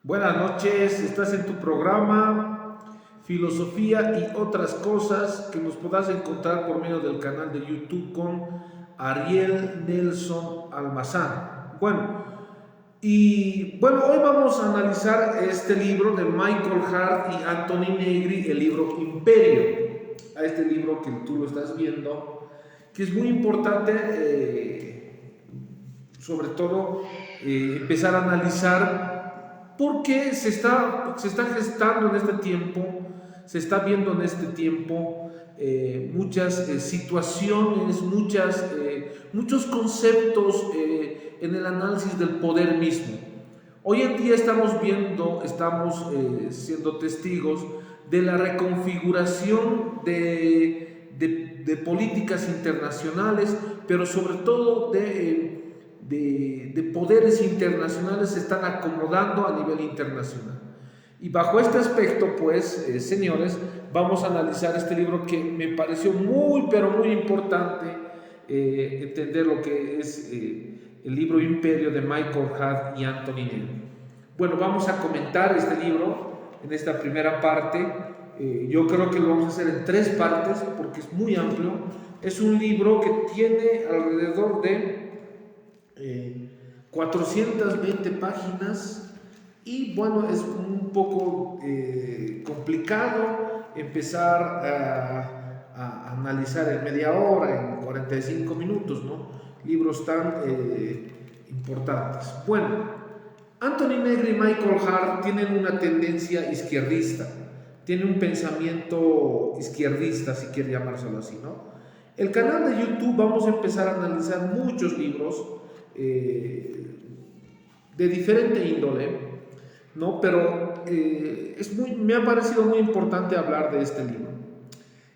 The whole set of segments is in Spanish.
Buenas noches, estás en tu programa Filosofía y otras cosas que nos podrás encontrar por medio del canal de YouTube con Ariel Nelson Almazán. Hoy vamos a analizar este libro de Michael Hart y Anthony Negri, el libro Imperio. A este libro que tú lo estás viendo, que es muy importante, sobre todo empezar a analizar por qué se está gestando en este tiempo, se está viendo en este tiempo muchas situaciones, muchos conceptos en el análisis del poder mismo. Hoy en día estamos siendo testigos de la reconfiguración de políticas internacionales, pero sobre todo de poderes internacionales se están acomodando a nivel internacional. Y bajo este aspecto, señores, vamos a analizar este libro que me pareció muy, pero muy importante entender lo que es el libro Imperio de Michael Hart y Anthony Negri. Bueno, vamos a comentar este libro en esta primera parte. Yo creo que lo vamos a hacer en 3 partes porque es muy amplio. Es un libro que tiene alrededor de 420 páginas y bueno, es un poco complicado empezar a analizar en media hora, en 45 minutos, ¿no? Libros tan importantes. Bueno, Anthony Negri y Michael Hart tienen una tendencia izquierdista, tienen un pensamiento izquierdista, si quiere llamárselo así, ¿no? El canal de YouTube vamos a empezar a analizar muchos libros de diferente índole, ¿no? Pero me ha parecido muy importante hablar de este libro.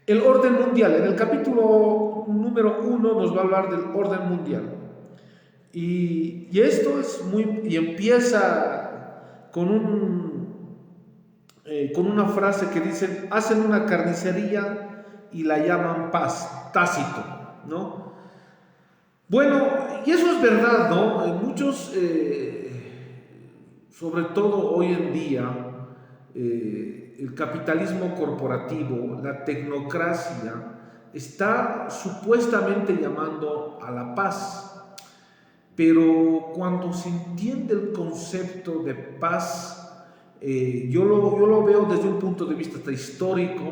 El orden mundial. En el capítulo número 1 nos va a hablar del orden mundial. Y esto es y empieza con una frase que dicen: hacen una carnicería y la llaman paz, Tácito, ¿no? Bueno, y eso es verdad, ¿no? Muchos, sobre todo hoy en día, el capitalismo corporativo, la tecnocracia, está supuestamente llamando a la paz. Pero cuando se entiende el concepto de paz, yo lo veo desde un punto de vista histórico,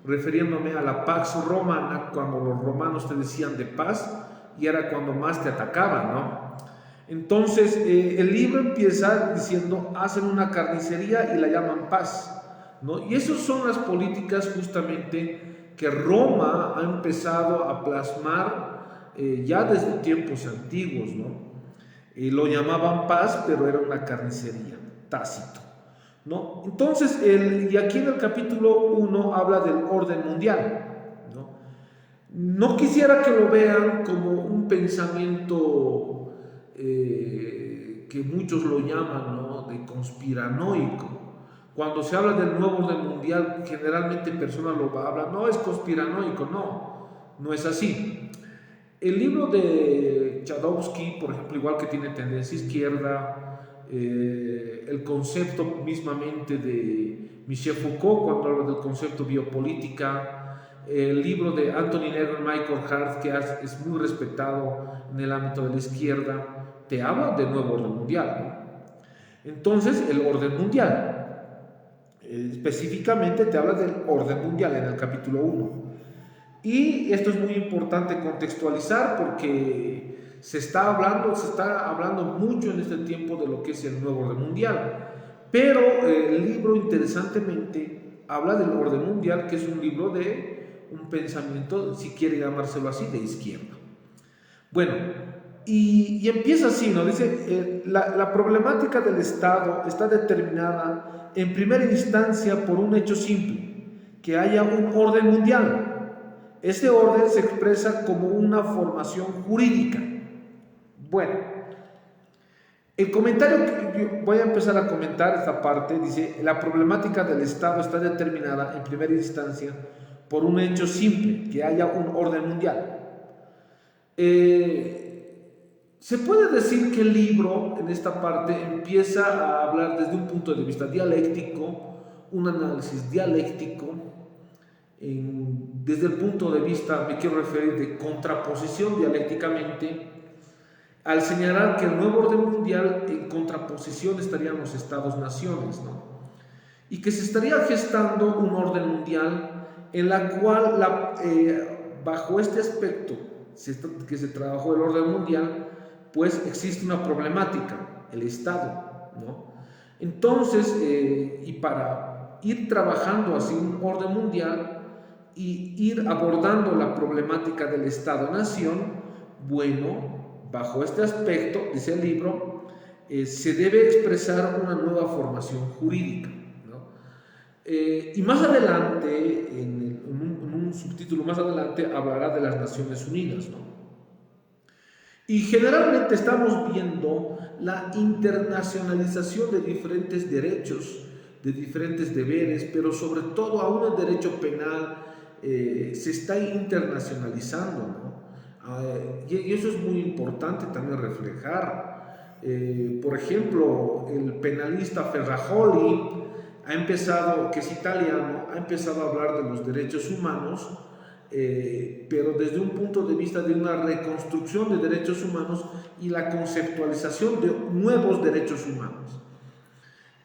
refiriéndome a la Pax Romana, cuando los romanos te decían de paz, y era cuando más te atacaban, ¿no? Entonces, el libro empieza diciendo: hacen una carnicería y la llaman paz, ¿no? Y esas son las políticas justamente que Roma ha empezado a plasmar ya desde tiempos antiguos, ¿no? Lo llamaban paz, pero era una carnicería, Tácito, ¿no? Entonces, y aquí en el capítulo 1 habla del orden mundial, ¿no? No quisiera que lo vean como un pensamiento que muchos lo llaman, ¿no?, de conspiranoico. Cuando se habla del nuevo orden mundial, generalmente personas lo hablan: no, es conspiranoico. No es así. El libro de Chudovsky, por ejemplo, igual que tiene tendencia izquierda, el concepto mismamente de Michel Foucault, cuando habla del concepto biopolítica, el libro de Anthony Negri y Michael Hart, que es muy respetado en el ámbito de la izquierda, te habla del nuevo orden mundial, ¿no? Entonces, el orden mundial, específicamente te habla del orden mundial en el capítulo 1. Y esto es muy importante contextualizar porque se está hablando mucho en este tiempo de lo que es el nuevo orden mundial. Pero el libro, interesantemente, habla del orden mundial, que es un libro de un pensamiento, si quiere llamárselo así, de izquierda. Bueno, y empieza así, ¿no? Dice: la problemática del Estado está determinada en primera instancia por un hecho simple, que haya un orden mundial. Este orden se expresa como una formación jurídica. Bueno, el comentario que yo voy a empezar a comentar, esta parte, dice: la problemática del Estado está determinada en primera instancia por un hecho simple, que haya un orden mundial. Se puede decir que el libro, en esta parte, empieza a hablar desde un punto de vista dialéctico, un análisis dialéctico, desde el punto de vista, me quiero referir, de contraposición dialécticamente, al señalar que el nuevo orden mundial en contraposición estarían los estados-naciones, ¿no? Y que se estaría gestando un orden mundial en la cual, bajo este aspecto que se trabajó el orden mundial, pues existe una problemática, el Estado, ¿no? Entonces, y para ir trabajando así un orden mundial y ir abordando la problemática del Estado-nación, bueno, bajo este aspecto, dice el libro, se debe expresar una nueva formación jurídica, ¿no? Y más adelante, en un subtítulo más adelante, hablará de las Naciones Unidas, ¿no? Y generalmente estamos viendo la internacionalización de diferentes derechos, de diferentes deberes, pero sobre todo aún el derecho penal se está internacionalizando, ¿no? Y eso es muy importante también reflejar. Por ejemplo, el penalista Ferrajoli ha empezado, que es italiano, ha empezado a hablar de los derechos humanos, pero desde un punto de vista de una reconstrucción de derechos humanos y la conceptualización de nuevos derechos humanos.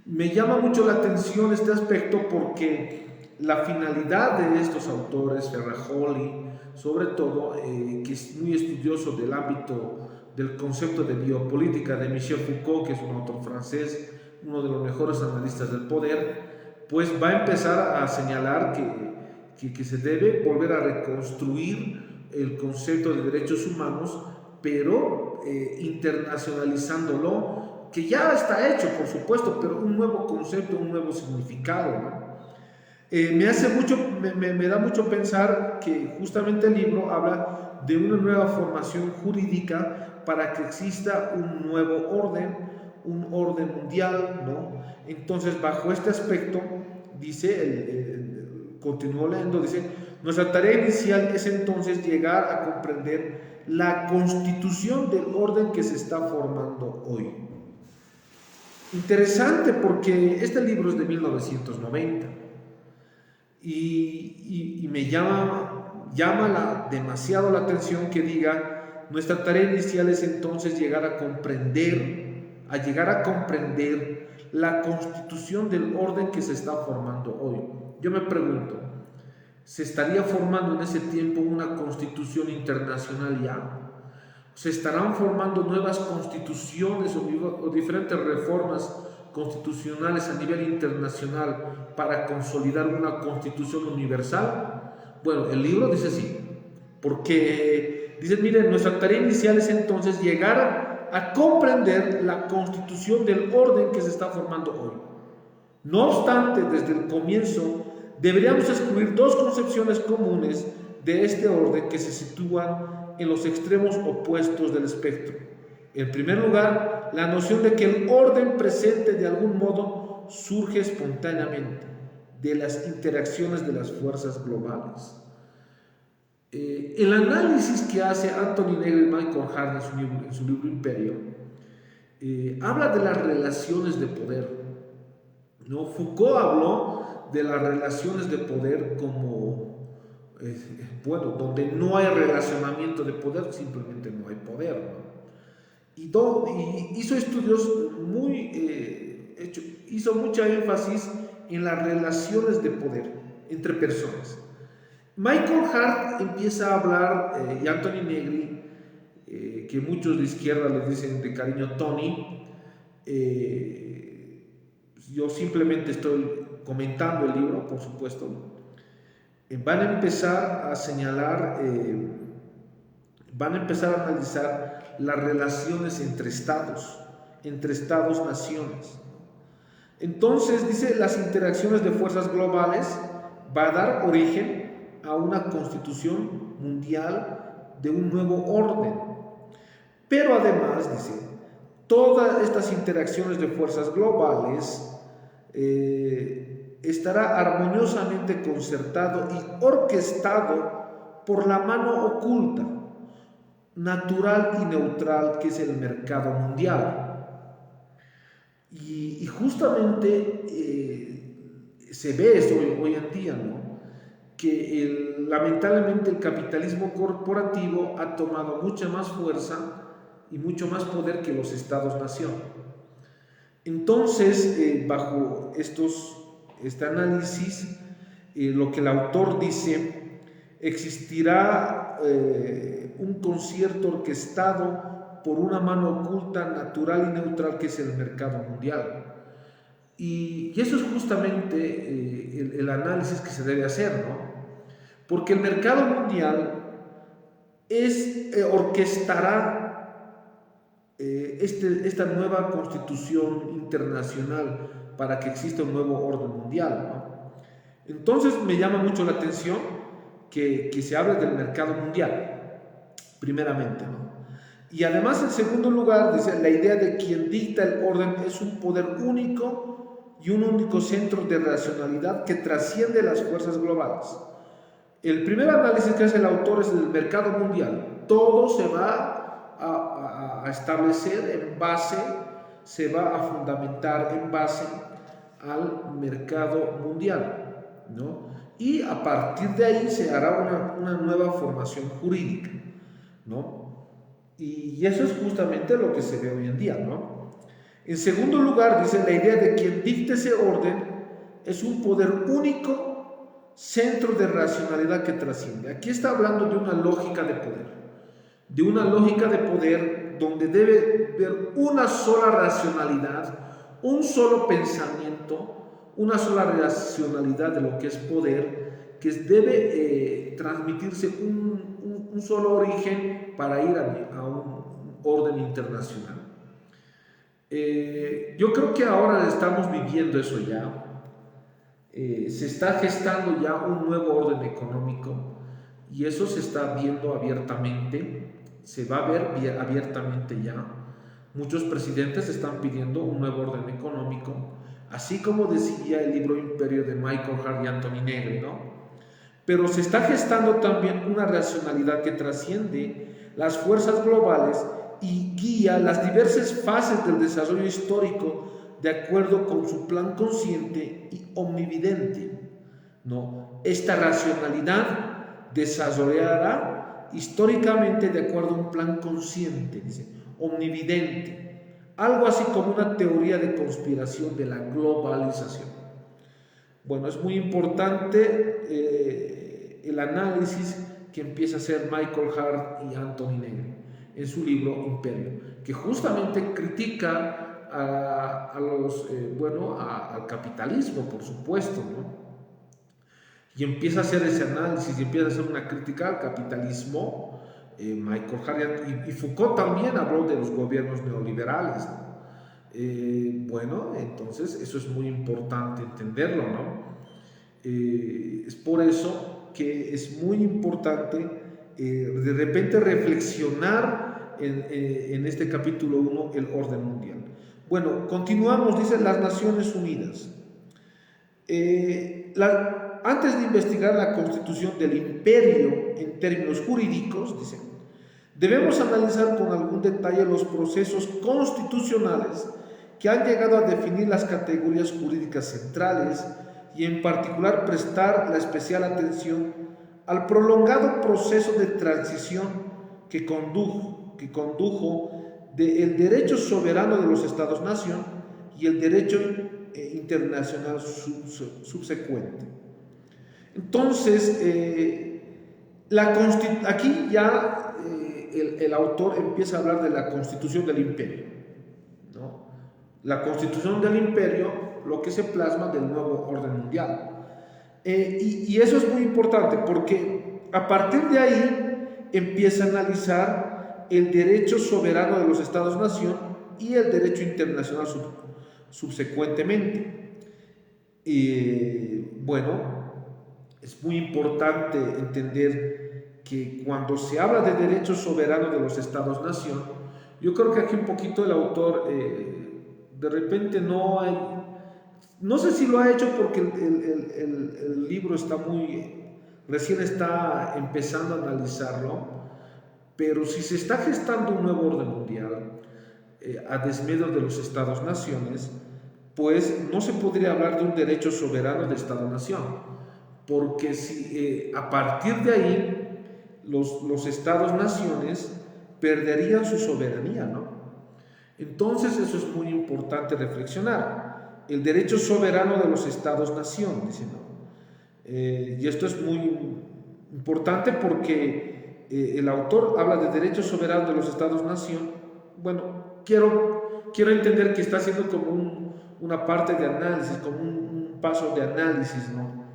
Me llama mucho la atención este aspecto porque la finalidad de estos autores, Ferrajoli, sobre todo, que es muy estudioso del ámbito del concepto de biopolítica de Michel Foucault, que es un autor francés, uno de los mejores analistas del poder, pues va a empezar a señalar que se debe volver a reconstruir el concepto de derechos humanos, pero internacionalizándolo, que ya está hecho, por supuesto, pero un nuevo concepto, un nuevo significado, ¿no? Me da mucho pensar que justamente el libro habla de una nueva formación jurídica para que exista un nuevo orden, un orden mundial, ¿no? Entonces, bajo este aspecto, dice, continúo leyendo, dice, nuestra tarea inicial es entonces llegar a comprender la constitución del orden que se está formando hoy. Interesante porque este libro es de 1990 y me llama demasiado la atención que diga, nuestra tarea inicial es entonces llegar a comprender la constitución del orden que se está formando hoy. Yo me pregunto, ¿se estaría formando en ese tiempo una constitución internacional ya? ¿Se estarán formando nuevas constituciones o diferentes reformas constitucionales a nivel internacional para consolidar una constitución universal? Bueno, el libro dice sí, porque dice, miren, nuestra tarea inicial es entonces llegar a comprender la constitución del orden que se está formando hoy. No obstante, desde el comienzo deberíamos excluir dos concepciones comunes de este orden que se sitúan en los extremos opuestos del espectro. En primer lugar, la noción de que el orden presente de algún modo surge espontáneamente de las interacciones de las fuerzas globales. El análisis que hace Anthony Negri y Michael Hart en su libro Imperio habla de las relaciones de poder, ¿no? Foucault habló de las relaciones de poder como bueno, donde no hay relacionamiento de poder, simplemente no hay poder, ¿no? Y hizo estudios hizo mucha énfasis en las relaciones de poder entre personas. Michael Hart empieza a hablar, y Anthony Negri, que muchos de izquierda le dicen de cariño Tony, yo simplemente estoy comentando el libro, por supuesto. Van a empezar a señalar, van a empezar a analizar las relaciones entre estados, naciones. Entonces, dice, las interacciones de fuerzas globales va a dar origen a una constitución mundial de un nuevo orden. Pero además, dice, todas estas interacciones de fuerzas globales estará armoniosamente concertado y orquestado por la mano oculta, natural y neutral que es el mercado mundial. Y justamente se ve esto hoy en día, ¿no? Que lamentablemente el capitalismo corporativo ha tomado mucha más fuerza y mucho más poder que los estados-nación. Entonces, bajo este análisis, lo que el autor dice, existirá un concierto orquestado por una mano oculta, natural y neutral que es el mercado mundial. Y eso es justamente el análisis que se debe hacer, ¿no? Porque el mercado mundial orquestará esta nueva constitución internacional para que exista un nuevo orden mundial, ¿no? Entonces me llama mucho la atención que se hable del mercado mundial, primeramente, ¿no? Y además, en segundo lugar, dice, la idea de quien dicta el orden es un poder único y un único centro de racionalidad que trasciende las fuerzas globales. El primer análisis que hace el autor es del mercado mundial. Todo se va a establecer en base, se va a fundamentar en base al mercado mundial, ¿no? Y a partir de ahí se hará una nueva formación jurídica, ¿no? Y eso es justamente lo que se ve hoy en día, ¿no? En segundo lugar, dice, la idea de quien dicte ese orden es un poder único, centro de racionalidad que trasciende. Aquí está hablando de una lógica de poder donde debe haber una sola racionalidad, un solo pensamiento, una sola racionalidad de lo que es poder, que debe transmitirse un solo origen para ir a un orden internacional. Yo creo que ahora estamos viviendo eso ya. Se está gestando ya un nuevo orden económico y eso se está viendo abiertamente, se va a ver abiertamente ya. Muchos presidentes están pidiendo un nuevo orden económico, así como decía el libro Imperio de Michael Hart y Anthony Negri, ¿no? Pero se está gestando también una racionalidad que trasciende las fuerzas globales y guía las diversas fases del desarrollo histórico de acuerdo con su plan consciente y omnividente, ¿no? Esta racionalidad desarrollará históricamente de acuerdo a un plan consciente, dice, omnividente, algo así como una teoría de conspiración de la globalización. Bueno, es muy importante el análisis que empieza a hacer Michael Hart y Anthony Negri en su libro Imperio, que justamente critica al capitalismo, por supuesto, ¿no? Y empieza a hacer ese análisis y empieza a hacer una crítica al capitalismo. Michael Hart y Foucault también habló de los gobiernos neoliberales, ¿no? Entonces eso es muy importante entenderlo, ¿no? Es por eso que es muy importante de repente reflexionar en este capítulo 1 el orden mundial. Bueno, continuamos, dice las Naciones Unidas. Antes de investigar la constitución del imperio en términos jurídicos, dice, debemos analizar con algún detalle los procesos constitucionales que han llegado a definir las categorías jurídicas centrales y en particular prestar la especial atención al prolongado proceso de transición que condujo del derecho soberano de los Estados-nación y el derecho internacional subsecuente. Entonces, aquí ya el autor empieza a hablar de la constitución del imperio, ¿no? La constitución del imperio, lo que se plasma del nuevo orden mundial. Y eso es muy importante porque a partir de ahí empieza a analizar el derecho soberano de los Estados-nación y el derecho internacional subsecuentemente. Es muy importante entender que cuando se habla de derecho soberano de los Estados-nación, yo creo que aquí un poquito el autor de repente no sé si lo ha hecho porque el libro recién está empezando a analizarlo, Pero si se está gestando un nuevo orden mundial a desmedro de los estados-naciones, pues no se podría hablar de un derecho soberano de Estado-nación, porque si a partir de ahí los estados-naciones perderían su soberanía, ¿no? Entonces eso es muy importante reflexionar. El derecho soberano de los estados-nación, dice, ¿no? Y esto es muy importante porque el autor habla de derecho soberano de los estados-nación. Bueno, quiero entender que está haciendo como una parte de análisis, como un paso de análisis, ¿no?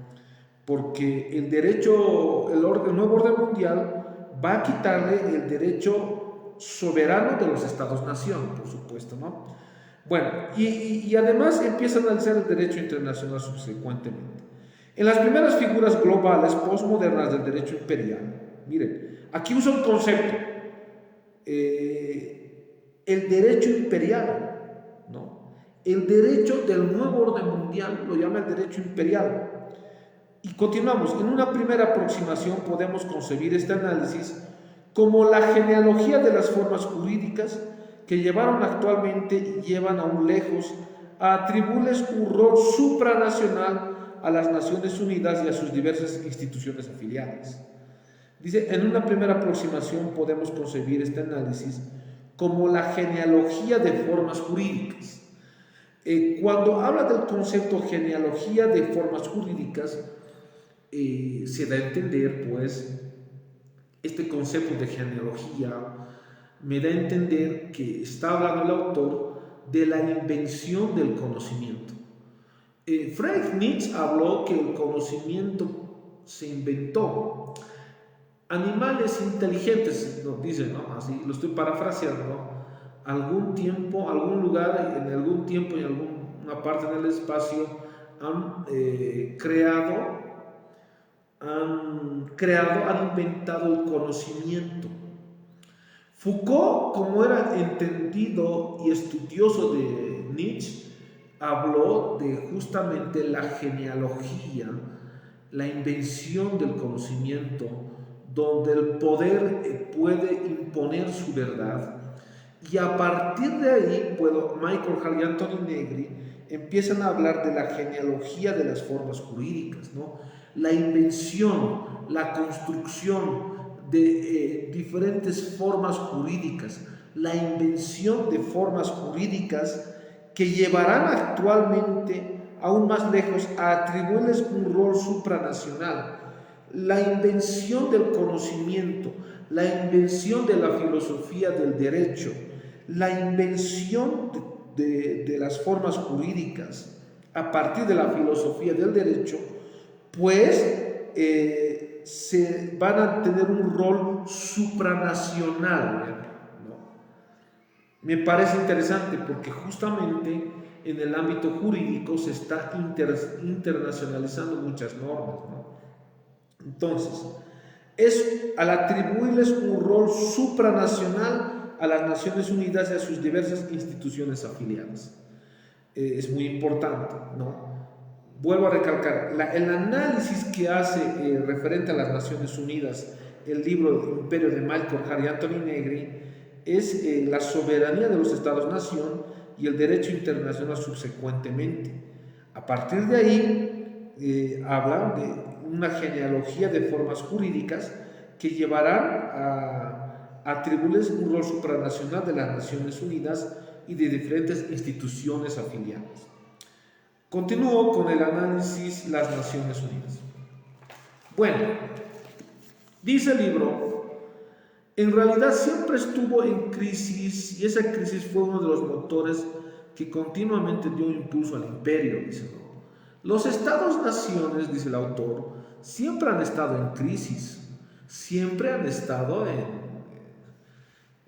Porque el derecho, el nuevo orden mundial va a quitarle el derecho soberano de los estados-nación, por supuesto, ¿no? Bueno, y además empieza a analizar el derecho internacional subsecuentemente. En las primeras figuras globales postmodernas del derecho imperial, miren, aquí usa un concepto, el derecho imperial, ¿no? El derecho del nuevo orden mundial lo llama el derecho imperial. Y continuamos, en una primera aproximación podemos concebir este análisis como la genealogía de las formas jurídicas que llevaron actualmente y llevan aún lejos a atribuirles un rol supranacional a las Naciones Unidas y a sus diversas instituciones afiliadas. Dice, en una primera aproximación podemos concebir este análisis como la genealogía de formas jurídicas. Cuando habla del concepto genealogía de formas jurídicas, se da a entender, pues, este concepto de genealogía me da a entender que está hablando el autor de la invención del conocimiento. Friedrich Nietzsche habló que el conocimiento se inventó. Animales inteligentes, ¿no? Dice, ¿no? Así lo estoy parafraseando, ¿no? Algún tiempo, algún lugar, en algún tiempo y en alguna parte del espacio han inventado el conocimiento. Foucault, como era entendido y estudioso de Nietzsche, habló de justamente la genealogía, la invención del conocimiento, donde el poder puede imponer su verdad. Y a partir de ahí, Michael Hall y Anthony Negri empiezan a hablar de la genealogía de las formas jurídicas, ¿no? La invención, la construcción de diferentes formas jurídicas, la invención de formas jurídicas que llevarán actualmente aún más lejos a atribuirles un rol supranacional. La invención del conocimiento, la invención de la filosofía del derecho, la invención de las formas jurídicas a partir de la filosofía del derecho, pues se van a tener un rol supranacional, ¿no? Me parece interesante porque justamente en el ámbito jurídico se está internacionalizando muchas normas, ¿no? Entonces, es al atribuirles un rol supranacional a las Naciones Unidas y a sus diversas instituciones afiliadas. Es muy importante, ¿no? Vuelvo a recalcar, el análisis que hace referente a las Naciones Unidas, el libro Imperio de Michael Hart y Anthony Negri, es la soberanía de los Estados-nación y el derecho internacional subsecuentemente. A partir de ahí, hablan de una genealogía de formas jurídicas que llevarán a atribuirles un rol supranacional de las Naciones Unidas y de diferentes instituciones afiliadas. Continúo con el análisis las Naciones Unidas. Bueno, dice el libro, en realidad siempre estuvo en crisis y esa crisis fue uno de los motores que continuamente dio impulso al imperio, dice, ¿no? Los estados-naciones, dice el autor, siempre han estado en crisis, siempre han estado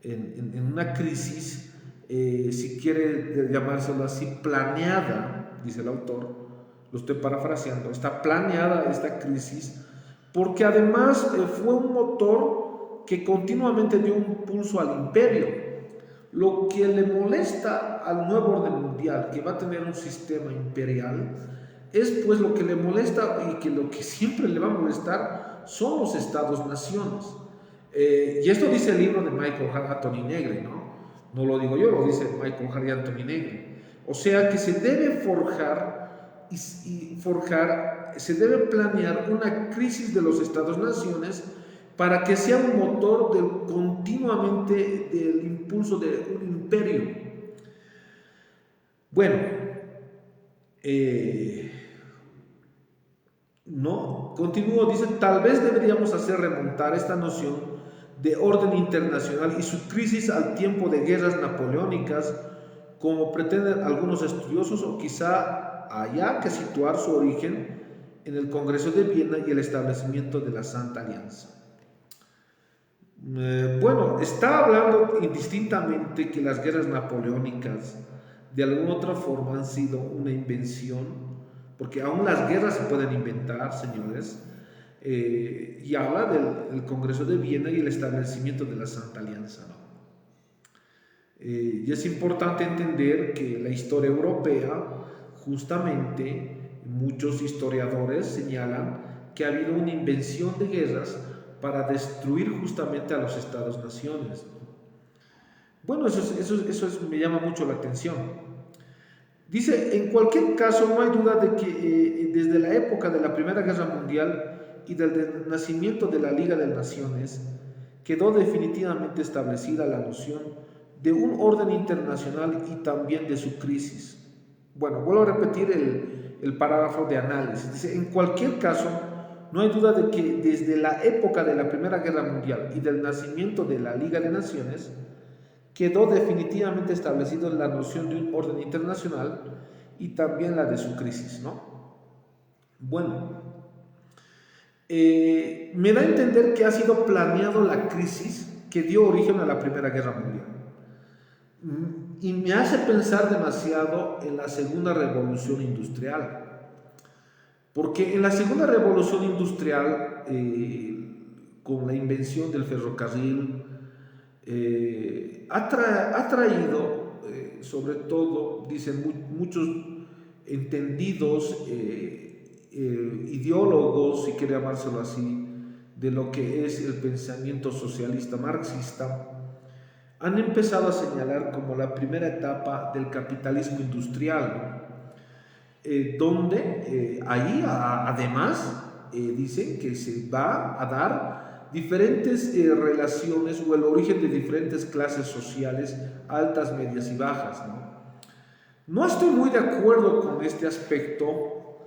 en una crisis, si quiere llamárselo así, planeada, dice el autor, lo estoy parafraseando, está planeada esta crisis, porque además fue un motor que continuamente dio un impulso al imperio. Lo que le molesta al nuevo orden mundial, que va a tener un sistema imperial, es pues lo que le molesta y que lo que siempre le va a molestar son los estados-naciones. Y esto dice el libro de Michael Hart Anthony Negri, ¿no? No lo digo yo, lo dice Michael Hart y Anthony Negri. O sea que se debe forjar se debe planear una crisis de los estados-naciones para que sea un motor continuamente del impulso de un imperio. Bueno, no, continúo, dice, tal vez deberíamos hacer remontar esta noción de orden internacional y su crisis al tiempo de guerras napoleónicas, como pretenden algunos estudiosos, o quizá haya que situar su origen en el Congreso de Viena y el establecimiento de la Santa Alianza. Bueno, está hablando indistintamente que las guerras napoleónicas de alguna otra forma han sido una invención, porque aún las guerras se pueden inventar, señores, y habla del Congreso de Viena y el establecimiento de la Santa Alianza, ¿no? Y es importante entender que la historia europea, justamente, muchos historiadores señalan que ha habido una invención de guerras para destruir justamente a los estados-naciones. Bueno, eso me llama mucho la atención. Dice, en cualquier caso, no hay duda de que desde la época de la Primera Guerra Mundial y del nacimiento de la Liga de Naciones, quedó definitivamente establecida la noción de un orden internacional y también de su crisis. Bueno, vuelvo a repetir el parágrafo de análisis. Dice, en cualquier caso, no hay duda de que desde la época de la Primera Guerra Mundial y del nacimiento de la Liga de Naciones, quedó definitivamente establecido la noción de un orden internacional y también la de su crisis, ¿no? Bueno, me da a entender que ha sido planeado la crisis que dio origen a la Primera Guerra Mundial. Y me hace pensar demasiado en la Segunda Revolución Industrial. Porque en la Segunda Revolución Industrial, con la invención del ferrocarril, ha traído, sobre todo, dicen muchos entendidos, ideólogos, si quiere llamárselo así, de lo que es el pensamiento socialista marxista, han empezado a señalar como la primera etapa del capitalismo industrial, donde ahí además dicen que se va a dar diferentes relaciones o el origen de diferentes clases sociales, altas, medias y bajas, ¿no? No estoy muy de acuerdo con este aspecto,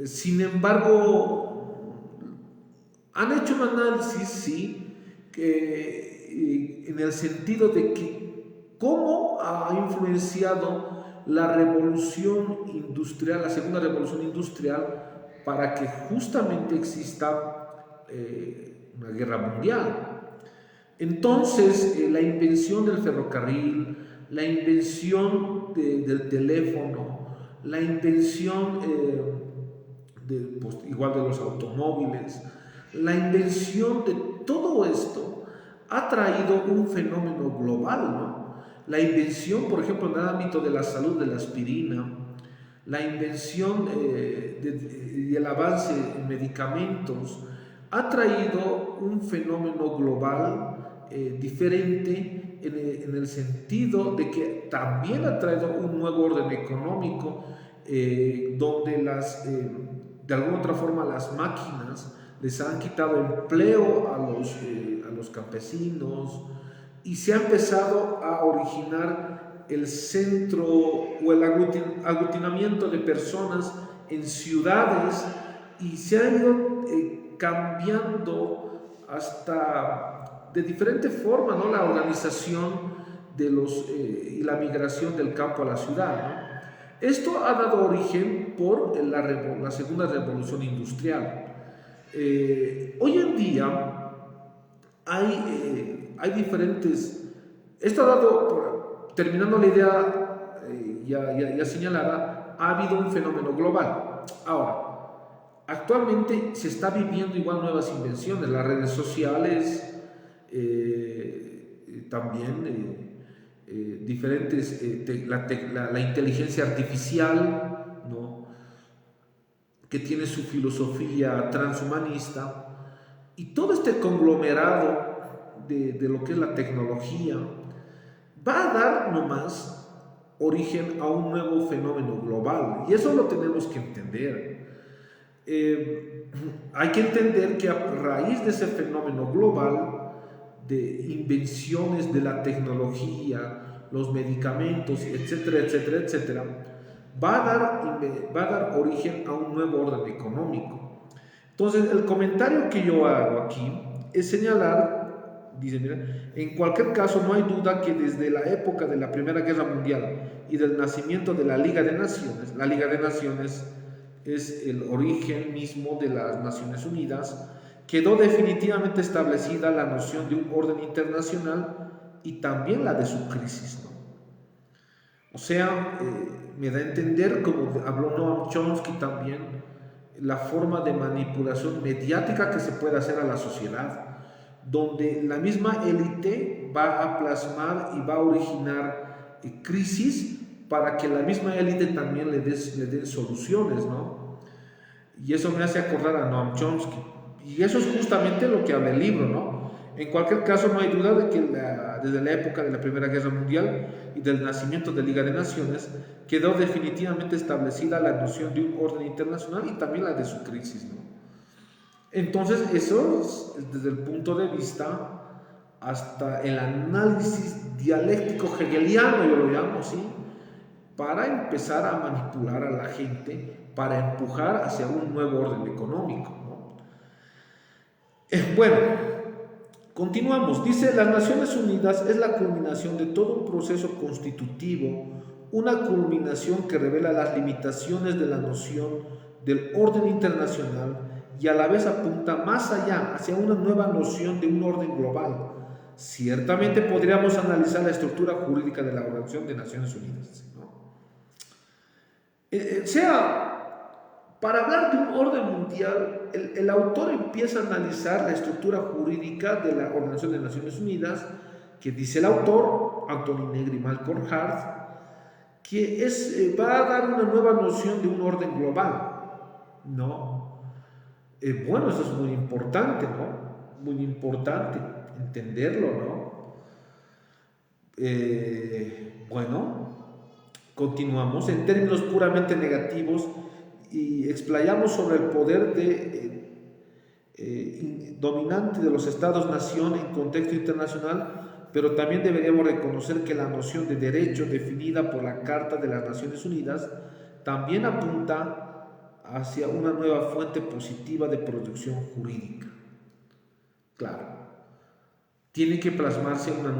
sin embargo, han hecho un análisis, sí, en el sentido de que cómo ha influenciado la revolución industrial, la segunda revolución industrial, para que justamente exista una guerra mundial. Entonces, la invención del ferrocarril, la invención del teléfono, la invención pues, igual de los automóviles, la invención de todo esto ha traído un fenómeno global, ¿no? La invención, por ejemplo, en el ámbito de la salud de la aspirina, la invención y el avance en medicamentos ha traído un fenómeno global diferente en el sentido de que también ha traído un nuevo orden económico donde de alguna otra forma las máquinas les han quitado empleo a los campesinos y se ha empezado a originar el centro o el aglutinamiento de personas en ciudades y se ha ido cambiando hasta de diferente forma, ¿no? La organización de y la migración del campo a la ciudad, ¿no? Esto ha dado origen por la segunda revolución industrial. Hoy en día hay diferentes. Esto ha dado, terminando la idea ya señalada, ha habido un fenómeno global. Ahora, actualmente se está viviendo igual nuevas invenciones, las redes sociales, también diferentes, la inteligencia artificial, ¿no? Que tiene su filosofía transhumanista, y todo este conglomerado de lo que es la tecnología, va a dar nomás origen a un nuevo fenómeno global, y eso lo tenemos que entender. Hay que entender que a raíz de ese fenómeno global, de invenciones de la tecnología, los medicamentos, etcétera, etcétera, etcétera, va a dar origen a un nuevo orden económico. Entonces, el comentario que yo hago aquí es señalar, dice, mira, en cualquier caso no hay duda que desde la época de la Primera Guerra Mundial y del nacimiento de la Liga de Naciones, la Liga de Naciones es el origen mismo de las Naciones Unidas, quedó definitivamente establecida la noción de un orden internacional y también la de su crisis, ¿no? O sea, me da a entender, como habló Noam Chomsky también, la forma de manipulación mediática que se puede hacer a la sociedad, donde la misma élite va a plasmar y va a originar crisis para que la misma élite también le dé soluciones, ¿no? Y eso me hace acordar a Noam Chomsky. Y eso es justamente lo que habla el libro, ¿no? En cualquier caso, no hay duda de que desde la época de la Primera Guerra Mundial y del nacimiento de la Liga de Naciones, quedó definitivamente establecida la noción de un orden internacional y también la de su crisis, ¿no? Entonces, eso es desde el punto de vista hasta el análisis dialéctico hegeliano, yo lo llamo así, para empezar a manipular a la gente, para empujar hacia un nuevo orden económico, ¿no? Bueno, continuamos. Dice, las Naciones Unidas es la culminación de todo un proceso constitutivo, una culminación que revela las limitaciones de la noción del orden internacional y a la vez apunta más allá, hacia una nueva noción de un orden global. Ciertamente podríamos analizar la estructura jurídica de la Organización de Naciones Unidas, ¿no? Para hablar de un orden mundial, el autor empieza a analizar la estructura jurídica de la Organización de Naciones Unidas, que dice el autor, Anthony Negri y Malcolm Hart, que va a dar una nueva noción de un orden global, ¿no? Bueno, eso es muy importante, ¿no? Muy importante entenderlo, ¿no? Bueno, continuamos en términos puramente negativos y explayamos sobre el poder dominante de los Estados-nación en contexto internacional, pero también deberíamos reconocer que la noción de derecho definida por la Carta de las Naciones Unidas también apunta hacia una nueva fuente positiva de producción jurídica. Claro, tiene que plasmarse un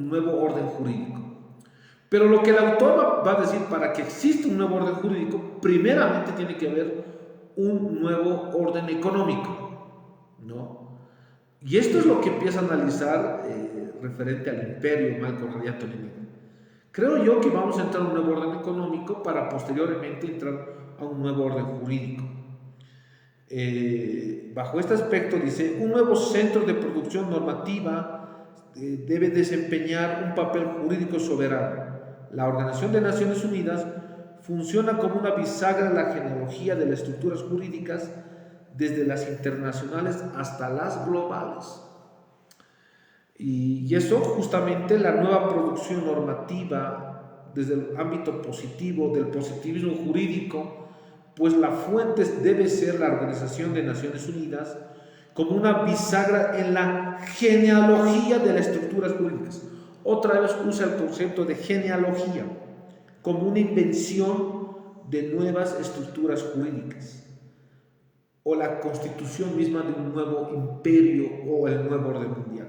nuevo orden jurídico. Pero lo que el autor va a decir, para que exista un nuevo orden jurídico, primeramente tiene que haber un nuevo orden económico, ¿no? Y esto es lo que empieza a analizar referente al imperio Malcolm y Anthony Negri. Creo yo que vamos a entrar a un nuevo orden económico para posteriormente entrar a un nuevo orden jurídico. Bajo este aspecto dice, un nuevo centro de producción normativa debe desempeñar un papel jurídico soberano. La Organización de Naciones Unidas funciona como una bisagra en la genealogía de las estructuras jurídicas, desde las internacionales hasta las globales. Y eso justamente la nueva producción normativa desde el ámbito positivo, del positivismo jurídico, pues la fuente debe ser la Organización de Naciones Unidas como una bisagra en la genealogía de las estructuras jurídicas. Otra vez usa el concepto de genealogía como una invención de nuevas estructuras jurídicas o la constitución misma de un nuevo imperio o el nuevo orden mundial,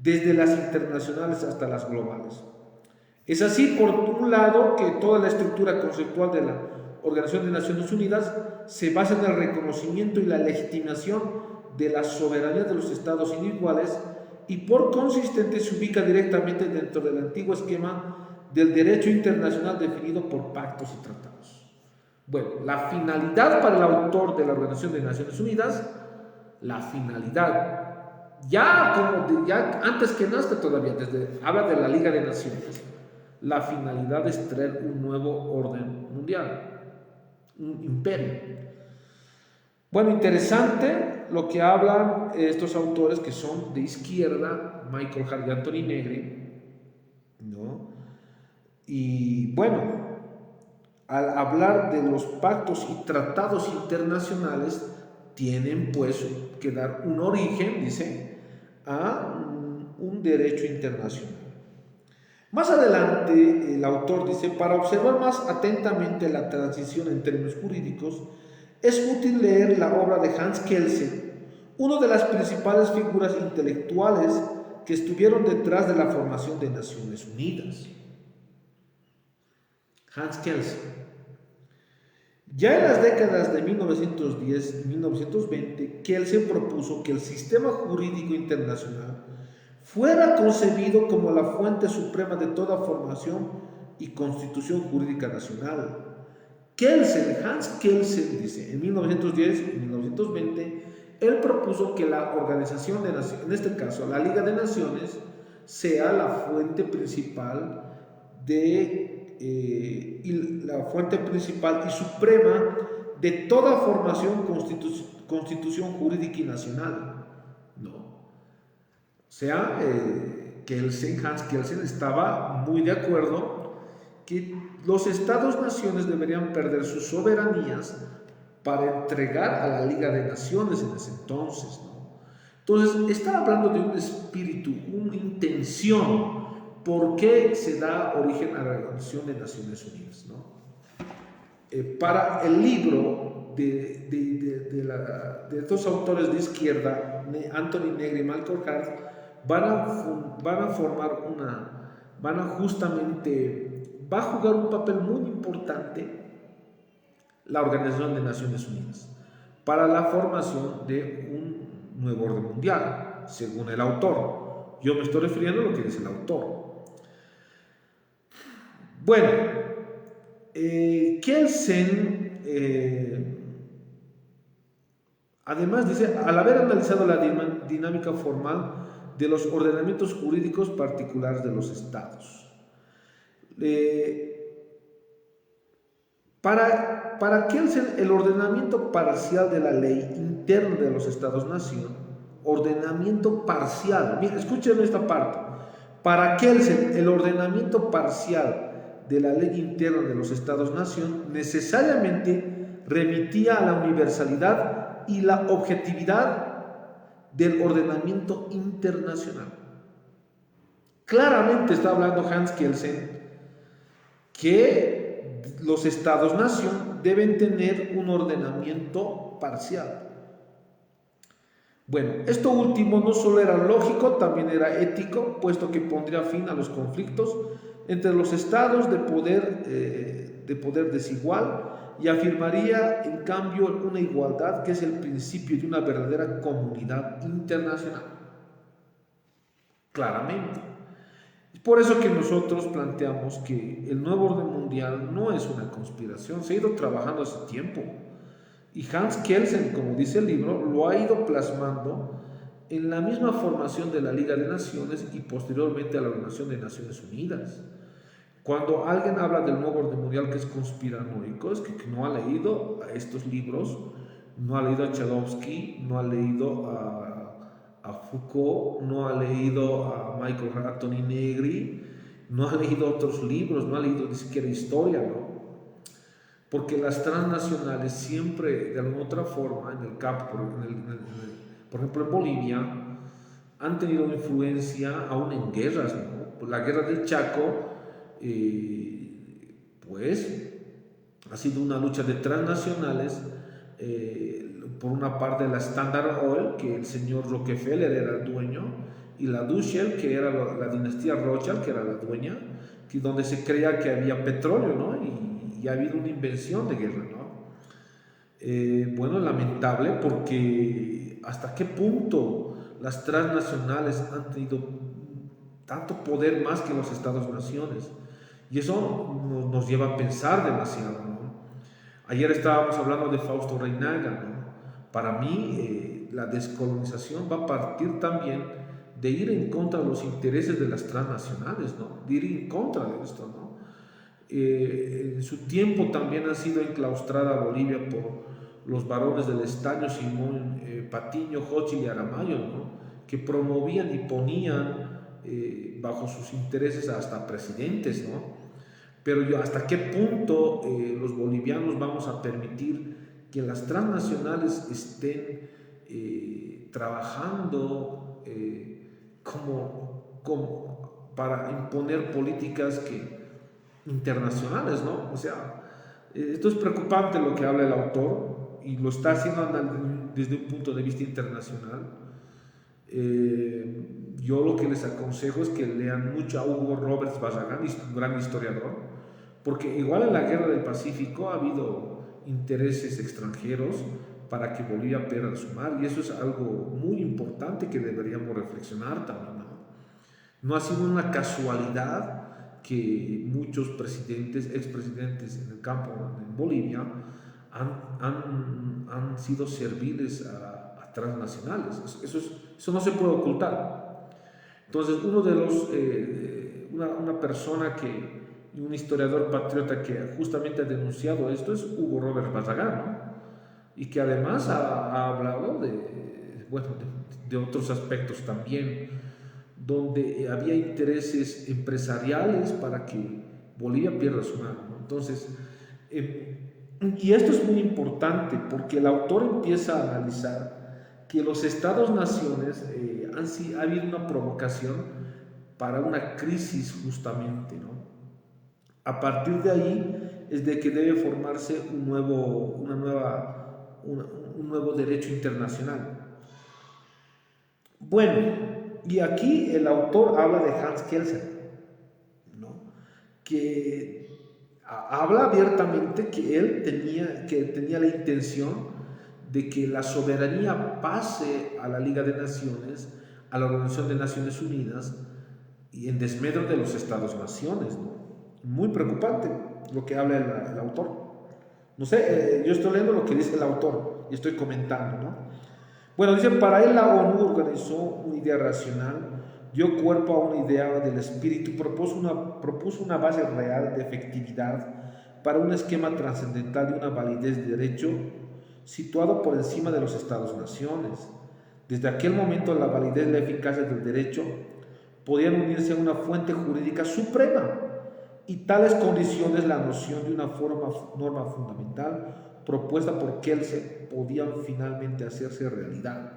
desde las internacionales hasta las globales. Es así, por un lado, que toda la estructura conceptual de la Organización de Naciones Unidas se basa en el reconocimiento y la legitimación de la soberanía de los estados individuales y por consistente se ubica directamente dentro del antiguo esquema del derecho internacional definido por pactos y tratados. Bueno, la finalidad para el autor de la Organización de Naciones Unidas, la finalidad, ya antes que nazca todavía, habla de la Liga de Naciones, la finalidad es traer un nuevo orden mundial, un imperio. Bueno, interesante lo que hablan estos autores que son de izquierda, Michael Hart y Anthony Negri, ¿no? Y bueno, al hablar de los pactos y tratados internacionales, tienen pues que dar un origen, dice, a un derecho internacional. Más adelante, el autor dice, para observar más atentamente la transición en términos jurídicos, es útil leer la obra de Hans Kelsen, una de las principales figuras intelectuales que estuvieron detrás de la formación de Naciones Unidas. Hans Kelsen. Ya en las décadas de 1910 y 1920, Kelsen propuso que el sistema jurídico internacional fuera concebido como la fuente suprema de toda formación y constitución jurídica nacional. Hans Kelsen dice, en 1910 y 1920, él propuso que la Organización de Naciones, en este caso la Liga de Naciones, sea la fuente principal y suprema de toda formación, constitución jurídica y nacional. No. O sea, Hans Kelsen estaba muy de acuerdo que los estados-naciones deberían perder sus soberanías para entregar a la Liga de Naciones en ese entonces, ¿no? Entonces, está hablando de un espíritu, una intención. ¿Por qué se da origen a la Organización de Naciones Unidas, ¿no? Para el libro de dos autores de izquierda, Anthony Negri y Michael Hart, va a jugar un papel muy importante la Organización de Naciones Unidas para la formación de un nuevo orden mundial, según el autor. Yo me estoy refiriendo a lo que dice el autor. Bueno, Kelsen, además dice, al haber analizado la dinámica formal de los ordenamientos jurídicos particulares de los estados, para Kelsen, el ordenamiento parcial de la ley interna de los estados-nación, ordenamiento parcial, miren, escuchen esta parte, para Kelsen, el ordenamiento parcial de la ley interna de los estados-nación necesariamente remitía a la universalidad y la objetividad del ordenamiento internacional. Claramente está hablando Hans Kelsen que los estados-nación deben tener un ordenamiento parcial. Bueno, esto último no solo era lógico, también era ético, puesto que pondría fin a los conflictos entre los estados de poder desigual y afirmaría en cambio una igualdad que es el principio de una verdadera comunidad internacional. Claramente. Es por eso que nosotros planteamos que el nuevo orden mundial no es una conspiración, se ha ido trabajando hace tiempo. Y Hans Kelsen, como dice el libro, lo ha ido plasmando en la misma formación de la Liga de Naciones y posteriormente a la Organización de Naciones Unidas. Cuando alguien habla del nuevo orden mundial que es conspiranoico, es que no ha leído a estos libros, no ha leído a Chudovsky, no ha leído a Foucault, no ha leído a Michael Anthony Negri, no ha leído otros libros, no ha leído ni siquiera historia, ¿no? Porque las transnacionales siempre, de alguna otra forma, en el campo, por ejemplo en Bolivia, han tenido influencia aún en guerras, ¿no? La guerra del Chaco, pues, ha sido una lucha de transnacionales, por una parte la Standard Oil, que el señor Rockefeller era el dueño, y la Dushel, que era la dinastía Rothschild, que era la dueña, donde se creía que había petróleo, ¿no? Y ha habido una invención de guerra, ¿no? Bueno, lamentable, porque hasta qué punto las transnacionales han tenido tanto poder más que los estados-naciones, y eso nos lleva a pensar demasiado, ¿no? Ayer estábamos hablando de Fausto Reinaga, ¿no? Para mí, la descolonización va a partir también de ir en contra de los intereses de las transnacionales, ¿no? De ir en contra de esto, ¿no? En su tiempo también ha sido enclaustrada Bolivia por los varones del estaño, Simón Patiño, Xochitl y Aramayo, ¿no? Que promovían y ponían bajo sus intereses hasta presidentes, ¿no? Pero ¿hasta qué punto los bolivianos vamos a permitir que las transnacionales estén trabajando como para imponer políticas internacionales, ¿no? O sea, esto es preocupante lo que habla el autor y lo está haciendo desde un punto de vista internacional. Yo lo que les aconsejo es que lean mucho a Hugo Roberts Barragán, un gran historiador, porque igual en la guerra del Pacífico ha habido intereses extranjeros para que Bolivia pierda su mar, y eso es algo muy importante que deberíamos reflexionar también, ¿no? No ha sido una casualidad que muchos presidentes, expresidentes en el campo en Bolivia han sido serviles a transnacionales. Eso no se puede ocultar. Entonces, una persona un historiador patriota que justamente ha denunciado esto es Hugo Robert Barragán, ¿no? Y que además ha hablado de otros aspectos también, donde había intereses empresariales para que Bolivia pierda su mar, ¿no? Entonces, y esto es muy importante porque el autor empieza a analizar que los estados-naciones ha habido una provocación para una crisis justamente, ¿no? A partir de ahí es de que debe formarse un nuevo derecho internacional. Bueno, y aquí el autor habla de Hans Kelsen, ¿no? Que habla abiertamente que él tenía la intención de que la soberanía pase a la Liga de Naciones, a la Organización de Naciones Unidas, y en desmedro de los Estados-naciones, ¿no? Muy preocupante lo que habla el autor. No sé, yo estoy leyendo lo que dice el autor y estoy comentando, ¿no? Bueno, dice, para él la ONU organizó una idea racional, dio cuerpo a una idea del espíritu, propuso una base real de efectividad para un esquema trascendental de una validez de derecho situado por encima de los Estados-naciones. Desde aquel momento la validez y la eficacia del derecho podían unirse a una fuente jurídica suprema, y tales condiciones, la noción de una norma fundamental propuesta por Kelsen, podían finalmente hacerse realidad.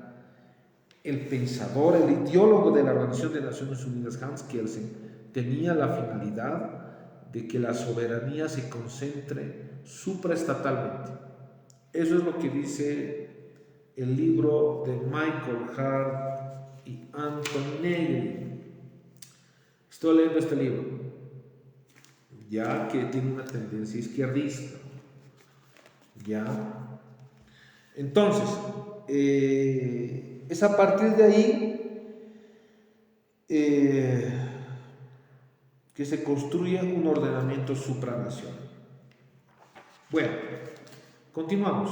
El pensador, el ideólogo de la Organización de Naciones Unidas, Hans Kelsen, tenía la finalidad de que la soberanía se concentre supraestatalmente. Eso es lo que dice el libro de Michael Hart y Anton Negri. Estoy leyendo este libro, ya que tiene una tendencia izquierdista. Ya. Entonces, es a partir de ahí que se construye un ordenamiento supranacional. Bueno, continuamos.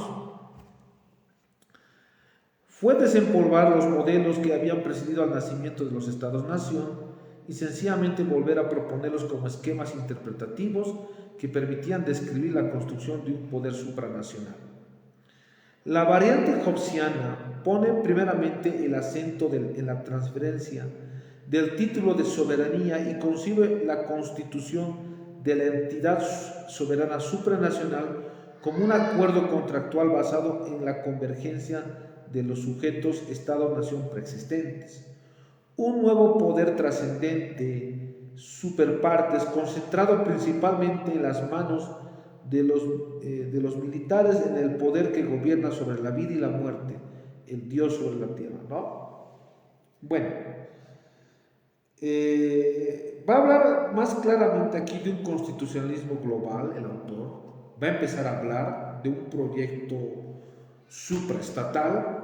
Fue desempolvar los modelos que habían precedido al nacimiento de los Estados-nación y sencillamente volver a proponerlos como esquemas interpretativos que permitían describir la construcción de un poder supranacional. La variante hobbesiana pone primeramente el acento en la transferencia del título de soberanía y concibe la constitución de la entidad soberana supranacional como un acuerdo contractual basado en la convergencia de los sujetos Estado-nación preexistentes. Un nuevo poder trascendente, superpartes, concentrado principalmente en las manos de los militares, en el poder que gobierna sobre la vida y la muerte, el Dios sobre la tierra, ¿no? Bueno, va a hablar más claramente aquí de un constitucionalismo global, el autor. Va a empezar a hablar de un proyecto supraestatal,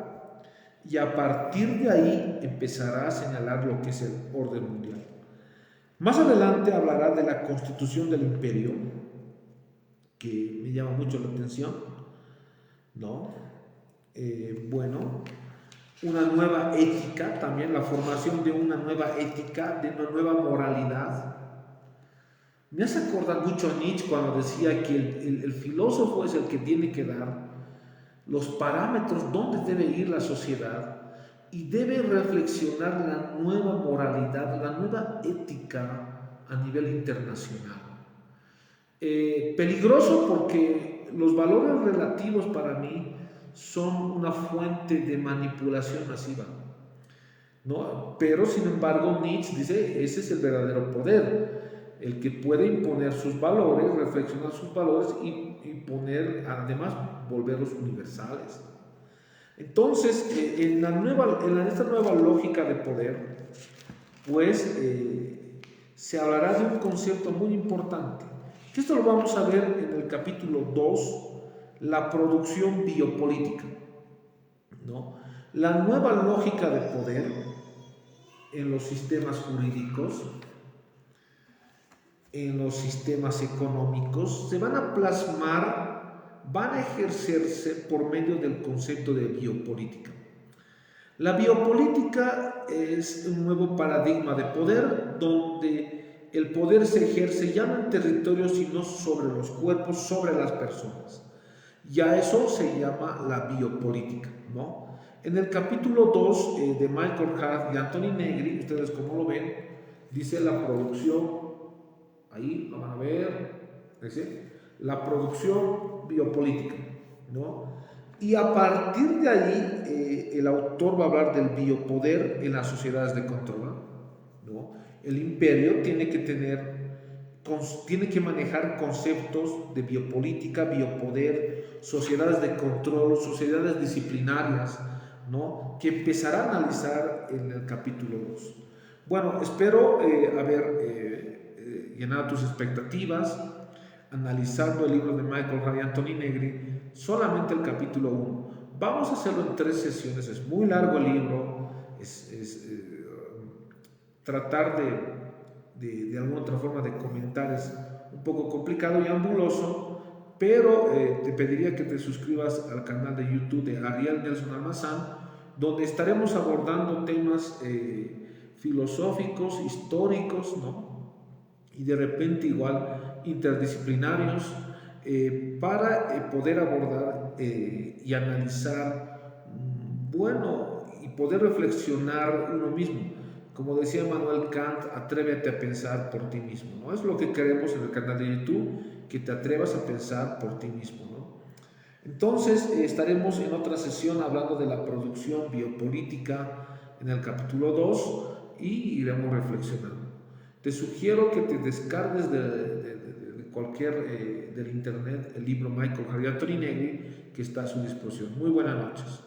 y a partir de ahí empezará a señalar lo que es el orden mundial. Más adelante hablará de la constitución del imperio, que me llama mucho la atención, ¿no? Bueno, una nueva ética, también la formación de una nueva ética, de una nueva moralidad. Me hace acordar mucho a Nietzsche cuando decía que el filósofo es el que tiene que dar los parámetros donde debe ir la sociedad y debe reflexionar la nueva moralidad, la nueva ética a nivel internacional. Peligroso porque los valores relativos para mí son una fuente de manipulación masiva, ¿no? Pero sin embargo Nietzsche dice, ese es el verdadero poder, el que puede imponer sus valores, reflexionar sus valores y poner, además, volverlos universales. Entonces, en esta nueva lógica de poder, pues se hablará de un concepto muy importante, que esto lo vamos a ver en el capítulo 2, la producción biopolítica, ¿no? La nueva lógica de poder en los sistemas jurídicos, en los sistemas económicos, se van a plasmar, van a ejercerse por medio del concepto de biopolítica. La biopolítica es un nuevo paradigma de poder donde el poder se ejerce ya no en territorios sino sobre los cuerpos, sobre las personas. Ya eso se llama la biopolítica, ¿no? En el capítulo 2 de Michael Hart y Anthony Negri, ustedes como lo ven, dice la producción, ahí lo van a ver, dice, la producción biopolítica, ¿no? Y a partir de ahí, el autor va a hablar del biopoder en las sociedades de control, ¿no? El imperio tiene que manejar conceptos de biopolítica, biopoder, sociedades de control, sociedades disciplinarias, ¿no? Que empezará a analizar en el capítulo 2. Bueno, espero haber llenado tus expectativas analizando el libro de Michael Hart y Anthony Negri, solamente el capítulo 1. Vamos a hacerlo en 3 sesiones, es muy largo el libro, tratar de alguna otra forma de comentar es un poco complicado y ambuloso, pero te pediría que te suscribas al canal de YouTube de Ariel Nelson Almazán, donde estaremos abordando temas filosóficos, históricos, ¿no? Y de repente igual interdisciplinarios, para poder abordar y analizar, bueno, y poder reflexionar uno mismo. Como decía Manuel Kant, atrévete a pensar por ti mismo, ¿no? Es lo que queremos en el canal de YouTube, que te atrevas a pensar por ti mismo, ¿no? Entonces estaremos en otra sesión hablando de la producción biopolítica en el capítulo 2 y iremos reflexionando. Te sugiero que te descargues de cualquier del internet el libro Michael Hart y Anthony Negri, que está a su disposición. Muy buenas noches.